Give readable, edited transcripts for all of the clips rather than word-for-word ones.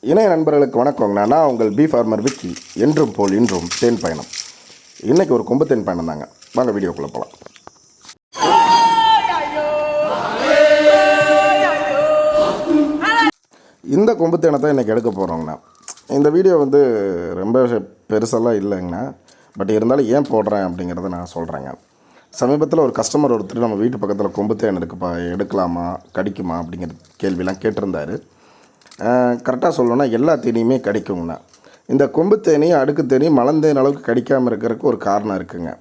இணைய நண்பர்களுக்கு வணக்கங்க. நான் உங்கள் பி ஃபார்மர் விக்கி. என்றும் போல் இன்றும் தேன் பயணம். இன்றைக்கி ஒரு கொம்பு தேன் பயணம் தாங்க. வாங்க வீடியோக்குள்ளே போகலாம். இந்த கொம்பு தேனை தான் இன்றைக்கி எடுக்க போகிறோங்கண்ணா. இந்த வீடியோ வந்து ரொம்ப பெருசெல்லாம் இல்லைங்கண்ணா. பட் இருந்தாலும் ஏன் போடுறேன் அப்படிங்கிறத நான் சொல்கிறேங்க. சமீபத்தில் ஒரு கஸ்டமர் ஒருத்தர் நம்ம வீட்டு பக்கத்தில் கொம்பு தேன் எடுக்கலாமா, கடிக்குமா அப்படிங்கிற கேள்வியெலாம் கேட்டிருந்தார். கரெக்டாக சொல்லணுன்னா எல்லா தேனியுமே கடிக்குங்கண்ணா. இந்த கொம்பு தேனியும் அடுக்கு தேனியும் மலந்தேன் அளவுக்கு கடிக்காமல் இருக்கிறதுக்கு ஒரு காரணம் இருக்குதுங்க.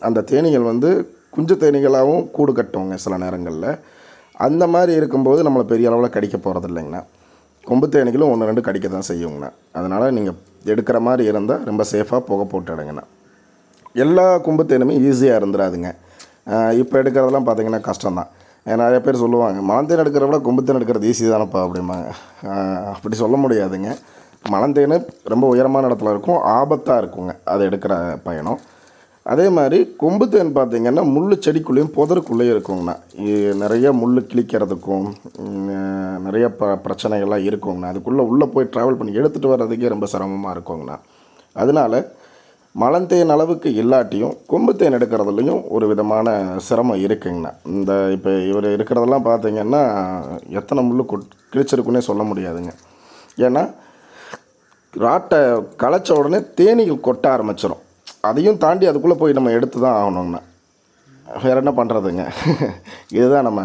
அந்த தேனிகள் வந்து குஞ்சு தேனிகளாகவும் கூடு கட்டுவோங்க சில நேரங்களில். அந்த மாதிரி இருக்கும்போது நம்மளை பெரிய அளவில் கடிக்க போகிறது இல்லைங்கண்ணா. கொம்பு தேனிகளும் 1-2 கடிக்க தான் செய்யுங்கண்ணா. அதனால் நீங்கள் எடுக்கிற மாதிரி இருந்தால் ரொம்ப சேஃபாக புகை போட்டு எடுங்கண்ணா. எல்லா கொம்பு தேனுமே ஈஸியாக இருந்துடாதுங்க. இப்போ எடுக்கிறதெல்லாம் பார்த்திங்கன்னா கஷ்டம்தான். நிறைய பேர் சொல்லுவாங்க, மலந்தேன் எடுக்கிறத விட கொம்பு தேன் எடுக்கிறது ஈஸி தானப்பா அப்படிம்பாங்க. அப்படி சொல்ல முடியாதுங்க. மலந்தேன் ரொம்ப உயரமான இடத்துல இருக்கும், ஆபத்தாக இருக்குங்க அதை எடுக்கிற பயணம். அதே மாதிரி கொம்பு தேன் பார்த்திங்கன்னா முள் செடிக்குள்ளேயும் புதருக்குள்ளேயும் இருக்குங்கண்ணா. நிறைய முள் கிழிக்கிறதுக்கும் நிறைய பிரச்சனைகள்லாம் இருக்குங்கண்ணா. அதுக்குள்ளே உள்ளே போய் ட்ராவல் பண்ணி எடுத்துகிட்டு வர்றதுக்கே ரொம்ப சிரமமாக இருக்குங்கண்ணா. அதனால் மலந்தேன் அளவுக்கு இல்லாட்டியும் கொம்பு தேன் எடுக்கிறதுலையும் ஒரு விதமான சிரமம் இருக்குங்கண்ணா. இப்போ இவர் இருக்கிறதெல்லாம் பார்த்திங்கன்னா எத்தனை முள் கிழிச்சிருக்குன்னே சொல்ல முடியாதுங்க. ஏன்னா ராட்டை களைச்ச உடனே தேனீகள் கொட்ட ஆரம்பிச்சிடும். அதையும் தாண்டி அதுக்குள்ளே போய் நம்ம எடுத்து தான் ஆகணுங்கண்ணா. வேறு என்ன பண்ணுறதுங்க. இதுதான் நம்ம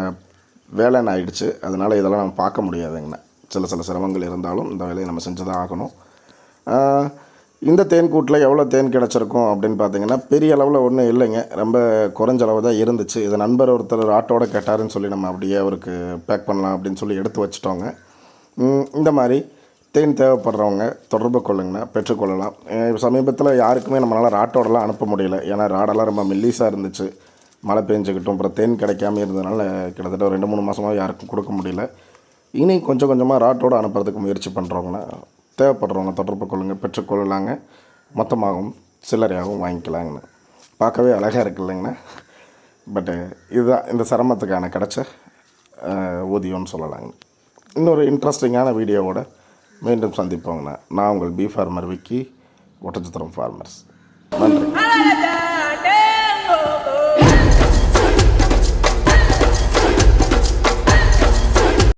வேலைன்னு ஆகிடுச்சு. அதனால் இதெல்லாம் நம்ம பார்க்க முடியாதுங்கண்ணா. சில சிரமங்கள் இருந்தாலும் இந்த வேலையை நம்ம செஞ்சு தான் ஆகணும். இந்த தேன் கூட்டில் எவ்வளோ தேன் கிடச்சிருக்கும் அப்படின்னு பார்த்தீங்கன்னா பெரிய அளவில் ஒன்றும் இல்லைங்க. ரொம்ப குறைஞ்ச அளவு தான் இருந்துச்சு. இதை நண்பர் ஒருத்தர் ஆட்டோட கேட்டாருன்னு சொல்லி நம்ம அப்படியே அவருக்கு பேக் பண்ணலாம் அப்படின்னு சொல்லி எடுத்து வச்சிட்டோங்க. இந்த மாதிரி தேன் தேவைப்படுறவங்க தொடர்பு கொள்ளுங்கண்ணா, பெற்றுக்கொள்ளலாம். சமீபத்தில் யாருக்குமே நம்மளால் ராட்டோடலாம் அனுப்ப முடியல. ஏன்னா ராடெல்லாம் ரொம்ப மெல்லிஸாக இருந்துச்சு. மழை பெஞ்சுக்கிட்டும் அப்புறம் தேன் கிடைக்காம இருந்ததுனால கிட்டத்தட்ட ஒரு 2-3 மாதமாக யாருக்கும் கொடுக்க முடியல. இனி கொஞ்சம் கொஞ்சமாக ராட்டோடு அனுப்புறதுக்கு முயற்சி பண்ணுறவங்கண்ணா. தேவைப்படுறவங்க தொடர்பு கொள்ளுங்கள், பெற்றுக்கொள்ளலாங்க. மொத்தமாகவும் சில்லறையாகவும் வாங்கிக்கலாங்கண்ணா. பார்க்கவே அழகாக இருக்குது இல்லைங்கண்ணா. பட்டு இதுதான் இந்த சிரமத்துக்கான கிடச்ச ஊதியம்னு சொல்லலாங்க. இன்னொரு இன்ட்ரெஸ்டிங்கான வீடியோவோட மீண்டும் சந்திப்போங்கண்ணா. நான் உங்கள் B farmer Vicky, Oddanchatram farmers. நன்றி.